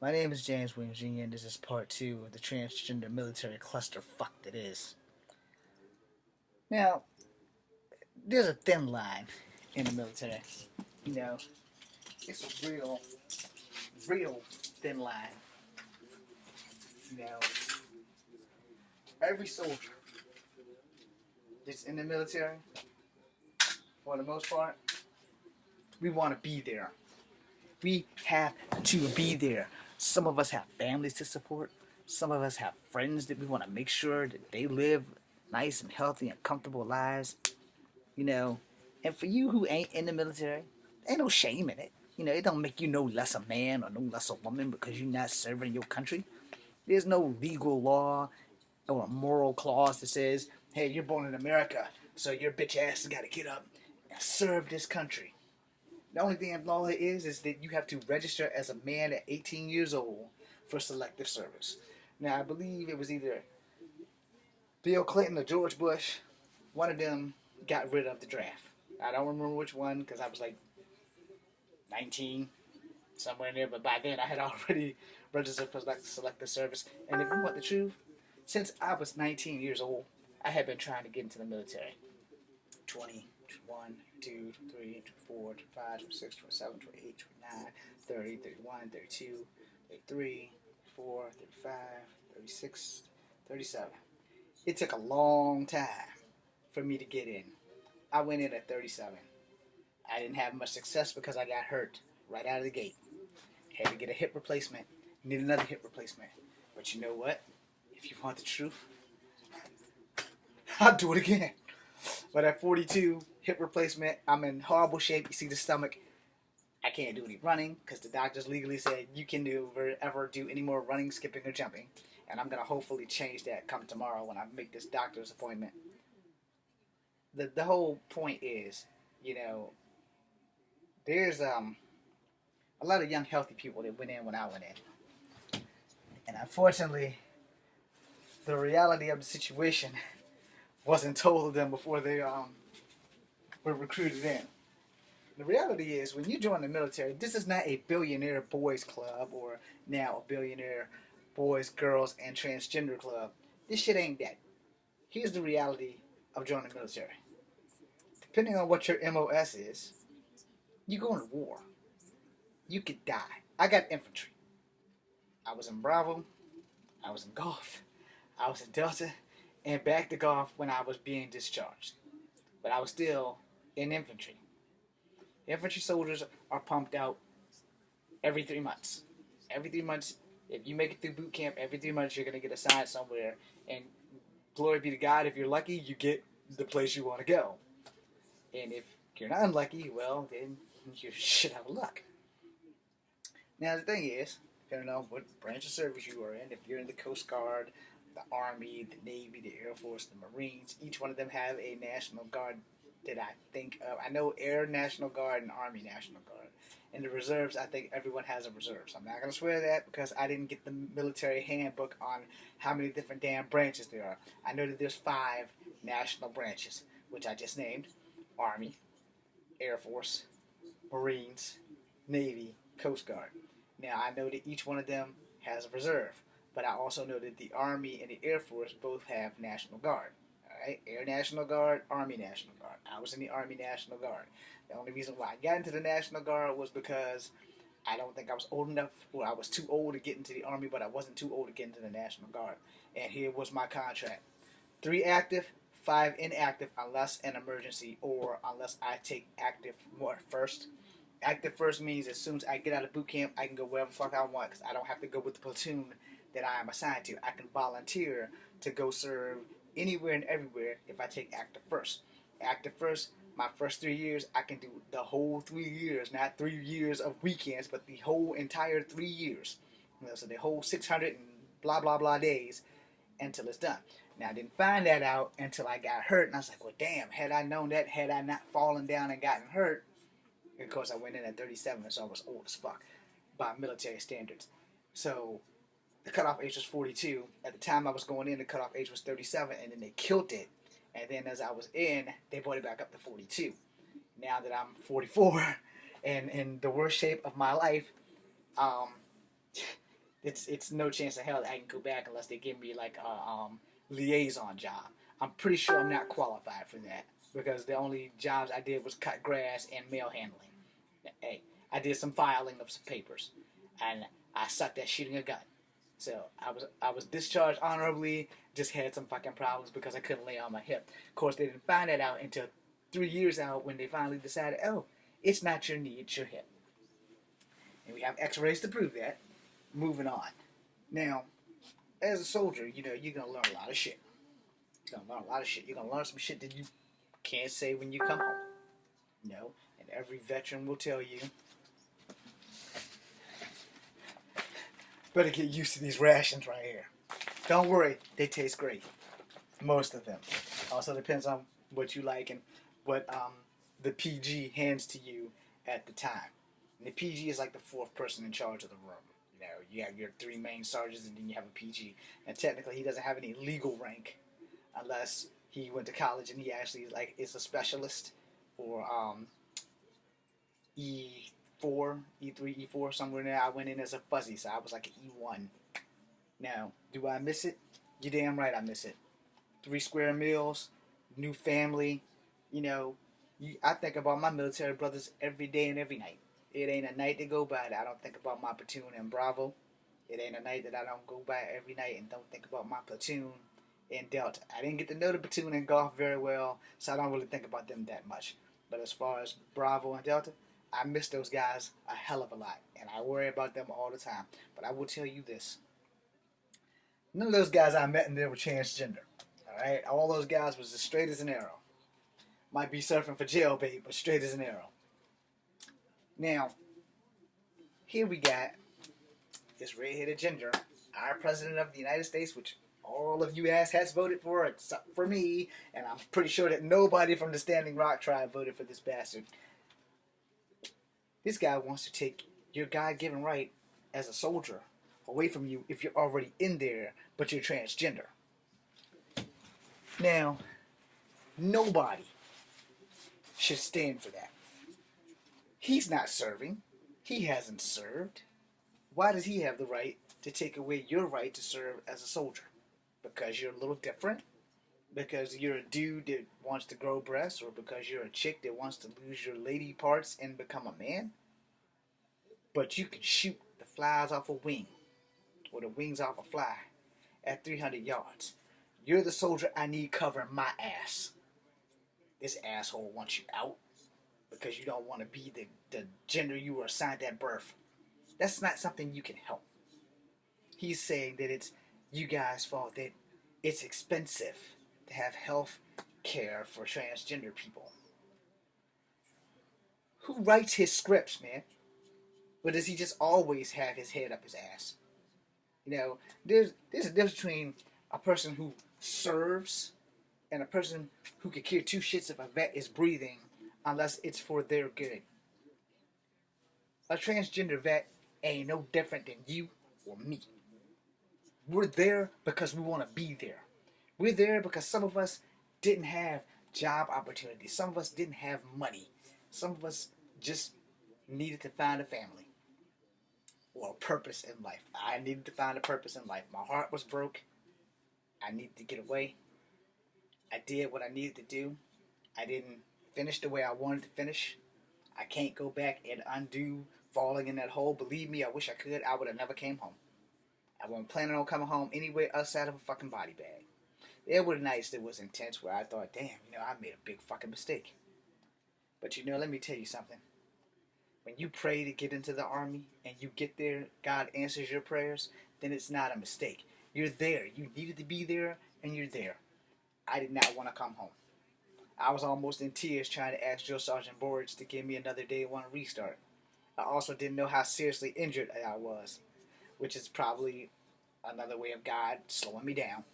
My name is James Williams Jr., and this is part two of the transgender military clusterfuck that is. Now, there's a thin line in the military. You know, it's a real thin line. You know, every soldier that's in the military, for the most part, we want to be there. We have to be there. Some of us have families to support. Some of us have friends that we want to make sure that they live nice and healthy and comfortable lives. You know, and for you who ain't in the military, ain't no shame in it. It don't make you no less a man or no less a woman because you're not serving your country. There's no legal law or a moral clause that says, hey, you're born in America, so your bitch ass has got to get up and serve this country. The only thing in law is that you have to register as a man at 18 years old for selective service. Now, I believe it was either Bill Clinton or George Bush. One of them got rid of the draft. I don't remember which one because I was like 19, somewhere in there. But by then, I had already registered for selective service. And if you want the truth, since I was 19 years old, I had been trying to get into the military. 20, 1, 2, 3, 4, 5, 6, 7, 8, 9, 30, 31, 32, 33, 34, 35, 36, 37. It took a long time for me to get in. I went in at 37. I didn't have much success because I got hurt right out of the gate. Had to get a hip replacement, need another hip replacement. But you know what? If you want the truth, I'll do it again. But at 42, hip replacement, I'm in horrible shape. You see the stomach. I can't do any running because the doctors legally said you can ever do any more running, skipping, or jumping. And I'm going to hopefully change that come tomorrow when I make this doctor's appointment. The whole point is, you know, there's a lot of young, healthy people that went in when I went in. And unfortunately, the reality of the situation wasn't told to them before they were recruited in. The reality is, when you join the military, this is not a billionaire boys club or now a billionaire boys, girls, and transgender club. This shit ain't that. Here's the reality of joining the military. Depending on what your MOS is, you go into war. You could die. I got infantry. I was in Bravo. I was in Golf. I was in Delta. And back to Golf when I was being discharged. But I was still in infantry. Infantry soldiers are pumped out every 3 months. Every 3 months, if you make it through boot camp, every 3 months you're going to get assigned somewhere. And glory be to God, if you're lucky, you get the place you want to go. And if you're not unlucky, well, then you're shit out of luck. Now, the thing is, depending on what branch of service you are in, if you're in the Coast Guard, the Army, the Navy, the Air Force, the Marines, each one of them have a National Guard that I think of. I know Air National Guard and Army National Guard. In the reserves, I think everyone has a reserve. So I'm not going to swear that because I didn't get the military handbook on how many different damn branches there are. I know that there's 5 national branches, which I just named: Army, Air Force, Marines, Navy, Coast Guard. Now, I know that each one of them has a reserve, but I also know that the Army and the Air Force both have National Guard. All right, Air National Guard, Army National Guard. I was in the Army National Guard. The only reason why I got into the National Guard was because I don't think I was old enough, or I was too old to get into the Army, but I wasn't too old to get into the National Guard. And here was my contract: 3 active, 5 inactive, unless an emergency or unless I take active first. Active first means as soon as I get out of boot camp, I can go wherever the fuck I want because I don't have to go with the platoon that I am assigned to. I can volunteer to go serve anywhere and everywhere if I take active first. Active first, my first 3 years, I can do the whole 3 years, not 3 years of weekends, but the whole entire 3 years. So the whole 600 and blah, blah, blah days until it's done. Now, I didn't find that out until I got hurt, and I was like, well, damn, had I known that, had I not fallen down and gotten hurt, of course, I went in at 37, so I was old as fuck by military standards. So the cutoff age was 42. At the time I was going in, the cutoff age was 37, and then they killed it. And then as I was in, they brought it back up to 42. Now that I'm 44 and in the worst shape of my life, um, it's no chance in hell that I can go back unless they give me like a liaison job. I'm pretty sure I'm not qualified for that because the only jobs I did was cut grass and mail handling. Hey, I did some filing of some papers, and I sucked at shooting a gun. So I was discharged honorably. Just had some fucking problems because I couldn't lay on my hip. Of course, they didn't find that out until 3 years out when they finally decided, oh, it's not your knee, it's your hip. And we have X-rays to prove that. Moving on. Now, as a soldier, you're gonna learn a lot of shit. You're gonna learn a lot of shit. You're gonna learn some shit that you can't say when you come home. And every veteran will tell you, better get used to these rations right here. Don't worry, they taste great. Most of them. Also depends on what you like and what the PG hands to you at the time. And the PG is like the fourth person in charge of the room. You have your three main sergeants and then you have a PG. And technically he doesn't have any legal rank unless he went to college and he actually is a specialist or E4, E3, E4, somewhere in there. I went in as a fuzzy, so I was like an E1. Now, do I miss it? You're damn right I miss it. 3 square meals, new family, I think about my military brothers every day and every night. It ain't a night to go by that I don't think about my platoon in Bravo. It ain't a night that I don't go by every night and don't think about my platoon in Delta. I didn't get to know the platoon in Golf very well, so I don't really think about them that much. But as far as Bravo and Delta, I miss those guys a hell of a lot, and I worry about them all the time. But I will tell you this. None of those guys I met in there were transgender. Alright? All those guys was as straight as an arrow. Might be surfing for jailbait, but straight as an arrow. Now, here we got this red-headed ginger, our president of the United States, which all of you asshats voted for except for me, and I'm pretty sure that nobody from the Standing Rock tribe voted for this bastard. This guy wants to take your God-given right as a soldier away from you if you're already in there, but you're transgender. Now, nobody should stand for that. He's not serving. He hasn't served. Why does he have the right to take away your right to serve as a soldier? Because you're a little different? Because you're a dude that wants to grow breasts? Or because you're a chick that wants to lose your lady parts and become a man? But you can shoot the flies off a wing, or the wings off a fly, at 300 yards. You're the soldier I need covering my ass. This asshole wants you out because you don't want to be the gender you were assigned at birth. That's not something you can help. He's saying that it's you guys' fault, that it's expensive to have health care for transgender people. Who writes his scripts, man? Or does he just always have his head up his ass? There's a difference between a person who serves and a person who could care two shits if a vet is breathing unless it's for their good. A transgender vet ain't no different than you or me. We're there because we want to be there. We're there because some of us didn't have job opportunities. Some of us didn't have money. Some of us just needed to find a family or a purpose in life. I needed to find a purpose in life. My heart was broke. I needed to get away. I did what I needed to do. I didn't finish the way I wanted to finish. I can't go back and undo falling in that hole. Believe me, I wish I could. I would have never came home. I wasn't planning on coming home anywhere outside of a fucking body bag. There were nights that was intense where I thought, damn, I made a big fucking mistake. But let me tell you something. When you pray to get into the army and you get there, God answers your prayers, then it's not a mistake. You're there. You needed to be there, and you're there. I did not want to come home. I was almost in tears trying to ask Drill Sergeant Borage to give me another day one restart. I also didn't know how seriously injured I was, which is probably another way of God slowing me down,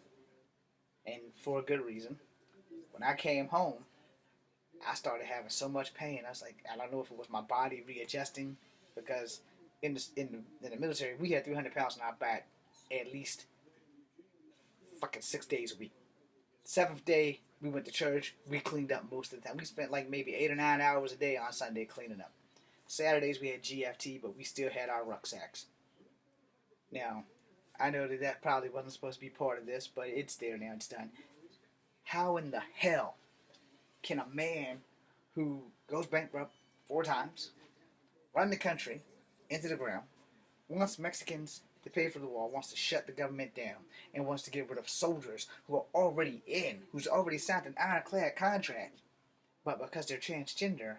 and for a good reason. When I came home, I started having so much pain. I was like, I don't know if it was my body readjusting, because in the military, we had 300 pounds on our back at least fucking 6 days a week. 7th day, we went to church. We cleaned up most of the time. We spent like maybe 8 or 9 hours a day on Sunday cleaning up. Saturdays we had GFT, but we still had our rucksacks. Now, I know that that probably wasn't supposed to be part of this, but it's there now. It's done. How in the hell can a man who goes bankrupt 4 times, run the country into the ground, wants Mexicans to pay for the wall, wants to shut the government down, and wants to get rid of soldiers who are already who's already signed an ironclad contract, but because they're transgender,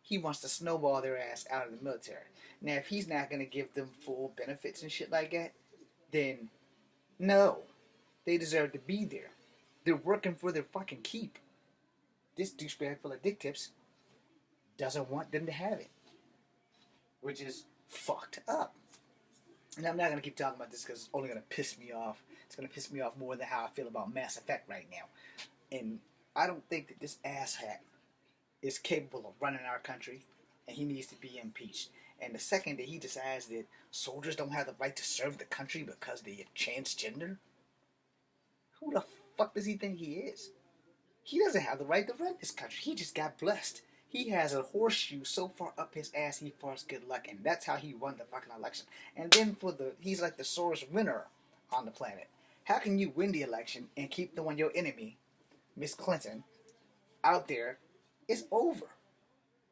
he wants to snowball their ass out of the military. Now, if he's not going to give them full benefits and shit like that, then no, they deserve to be there. They're working for their fucking keep. This douchebag full of dick tips doesn't want them to have it, which is fucked up. And I'm not going to keep talking about this because it's only going to piss me off. It's going to piss me off more than how I feel about Mass Effect right now. And I don't think that this asshat is capable of running our country, and he needs to be impeached. And the second that he decides that soldiers don't have the right to serve the country because they are transgender, who the fuck does he think he is? He doesn't have the right to run this country. He just got blessed. He has a horseshoe so far up his ass he farts good luck, and that's how he won the fucking election. And then he's like the sorest winner on the planet. How can you win the election and keep the one your enemy, Miss Clinton, out there? It's over.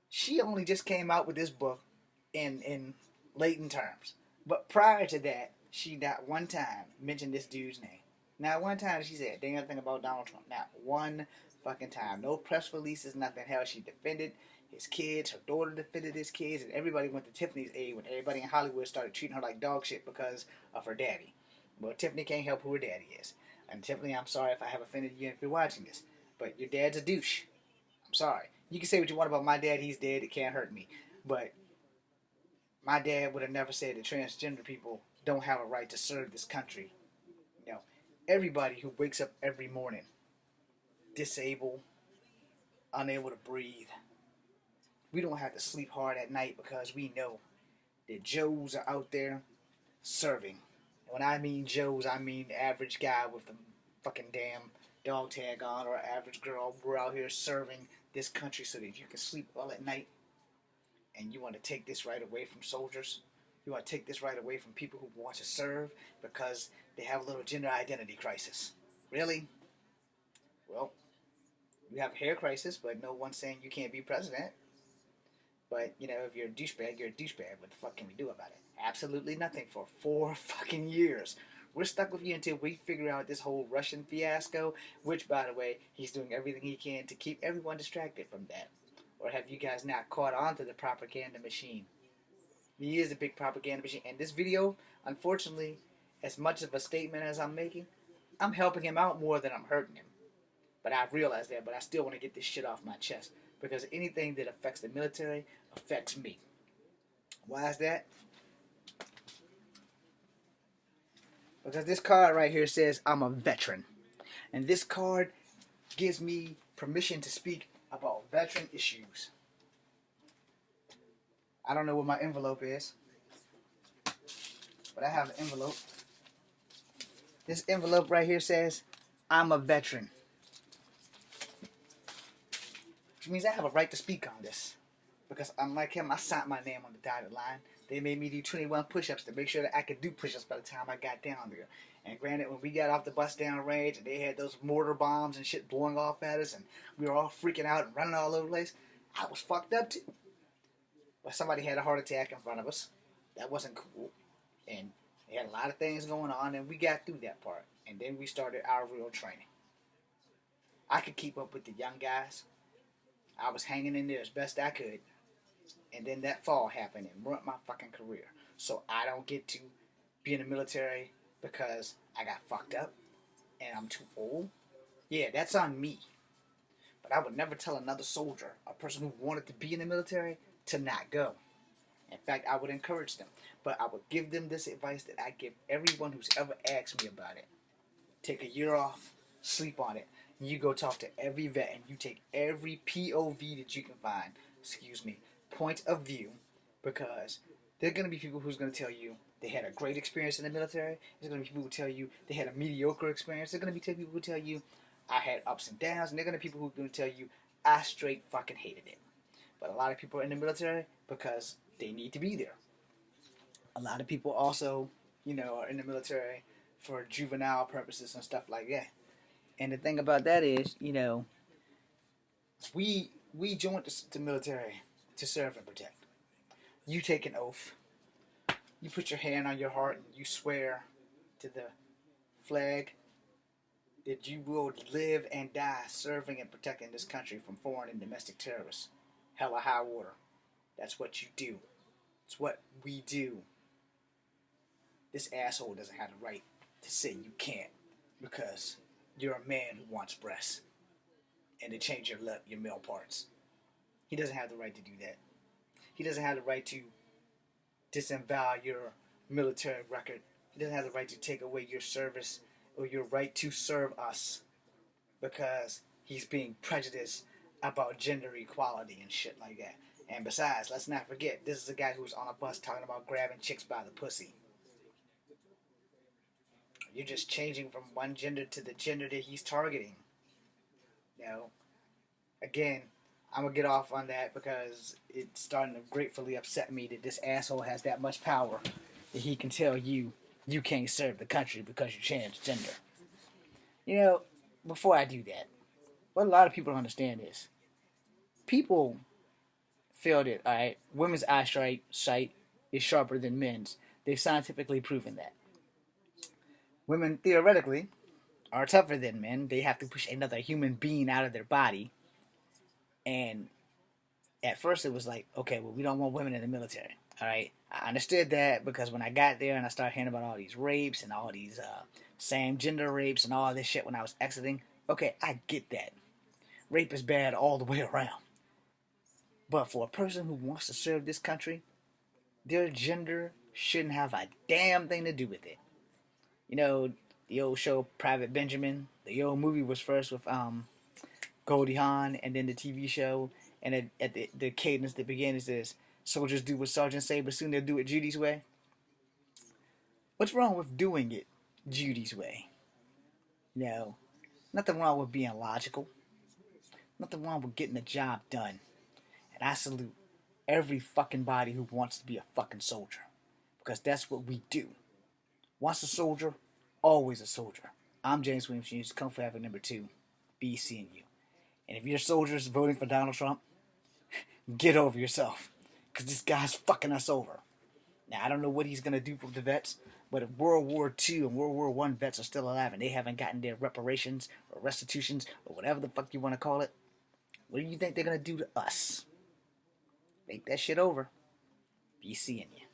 She only just came out with this book in latent terms. But prior to that, she not one time mentioned this dude's name. Not one time she said dang anything about Donald Trump. Not one fucking time. No press releases, nothing. Hell, she defended his kids. Her daughter defended his kids, and everybody went to Tiffany's aid when everybody in Hollywood started treating her like dog shit because of her daddy. Well, Tiffany can't help who her daddy is. And Tiffany, I'm sorry if I have offended you if you're watching this, but your dad's a douche. I'm sorry. You can say what you want about my dad. He's dead. It can't hurt me. But my dad would have never said that transgender people don't have a right to serve this country. You know, everybody who wakes up every morning disabled, unable to breathe, we don't have to sleep hard at night because we know that Joes are out there serving. When I mean Joes, I mean the average guy with the fucking damn dog tag on, or average girl. We're out here serving this country so that you can sleep well at night. And you want to take this right away from soldiers? You want to take this right away from people who want to serve because they have a little gender identity crisis? Really? Well, you have a hair crisis, but no one's saying you can't be president. But, you know, if you're a douchebag, you're a douchebag. What the fuck can we do about it? Absolutely nothing for 4 fucking years. We're stuck with you until we figure out this whole Russian fiasco, which, by the way, he's doing everything he can to keep everyone distracted from that. Or have you guys not caught on to the propaganda machine? He is a big propaganda machine. And this video, unfortunately, as much of a statement as I'm making, I'm helping him out more than I'm hurting him. But I realize that, but I still want to get this shit off my chest. Because anything that affects the military affects me. Why is that? Because this card right here says I'm a veteran. And this card gives me permission to speak about veteran issues. I don't know what my envelope is, but I have an envelope. This envelope right here says I'm a veteran. Which means I have a right to speak on this. Because unlike him, I signed my name on the dotted line. They made me do 21 push-ups to make sure that I could do push-ups by the time I got down there. And granted, when we got off the bus down range and they had those mortar bombs and shit blowing off at us and we were all freaking out and running all over the place, I was fucked up too. But somebody had a heart attack in front of us. That wasn't cool. And they had a lot of things going on and we got through that part. And then we started our real training. I could keep up with the young guys. I was hanging in there as best I could. And then that fall happened and ruined my fucking career. So I don't get to be in the military because I got fucked up and I'm too old. Yeah, that's on me. But I would never tell another soldier, a person who wanted to be in the military, to not go. In fact, I would encourage them. But I would give them this advice that I give everyone who's ever asked me about it. Take a year off, sleep on it. You go talk to every vet and you take every POV that you can find. Point of view, because there are going to be people who's going to tell you they had a great experience in the military. There's going to be people who tell you they had a mediocre experience. There's going to be people who tell you I had ups and downs, and there are going to be people who are going to tell you I straight fucking hated it. But a lot of people are in the military because they need to be there. A lot of people also are in the military for juvenile purposes and stuff like that. And the thing about that is, we joined the military to serve and protect. You take an oath. You put your hand on your heart and you swear to the flag that you will live and die serving and protecting this country from foreign and domestic terrorists. Hell or high water. That's what you do. It's what we do. This asshole doesn't have the right to say you can't because you're a man who wants breasts and to change your male parts. He doesn't have the right to do that. He doesn't have the right to disavow your military record. He doesn't have the right to take away your service or your right to serve us because he's being prejudiced about gender equality and shit like that. And besides, let's not forget, this is a guy who's on a bus talking about grabbing chicks by the pussy. You're just changing from one gender to the gender that he's targeting. Again, I'm going to get off on that because it's starting to gratefully upset me that this asshole has that much power that he can tell you can't serve the country because you're transgender. Before I do that, what a lot of people don't understand is people feel that, alright, women's eyesight is sharper than men's. They've scientifically proven that. Women, theoretically, are tougher than men. They have to push another human being out of their body. And at first it was like, okay, well, we don't want women in the military. Alright? I understood that because when I got there and I started hearing about all these rapes and all these same gender rapes and all this shit when I was exiting, okay, I get that. Rape is bad all the way around. But for a person who wants to serve this country, their gender shouldn't have a damn thing to do with it. The old show Private Benjamin, the old movie was first with Goldie Hawn, and then the TV show, and at the cadence that began is this: soldiers do what sergeants say, but soon they'll do it Judy's way. What's wrong with doing it Judy's way? Nothing wrong with being logical. Nothing wrong with getting the job done. And I salute every fucking body who wants to be a fucking soldier. Because that's what we do. Once a soldier, always a soldier. I'm James Williams Jr., Kung Fu Havoc number 2. Be seeing you. And if your soldiers voting for Donald Trump, get over yourself. Because this guy's fucking us over. Now, I don't know what he's going to do for the vets, but if World War II and World War I vets are still alive and they haven't gotten their reparations or restitutions or whatever the fuck you want to call it, what do you think they're going to do to us? Make that shit over. Be seeing you.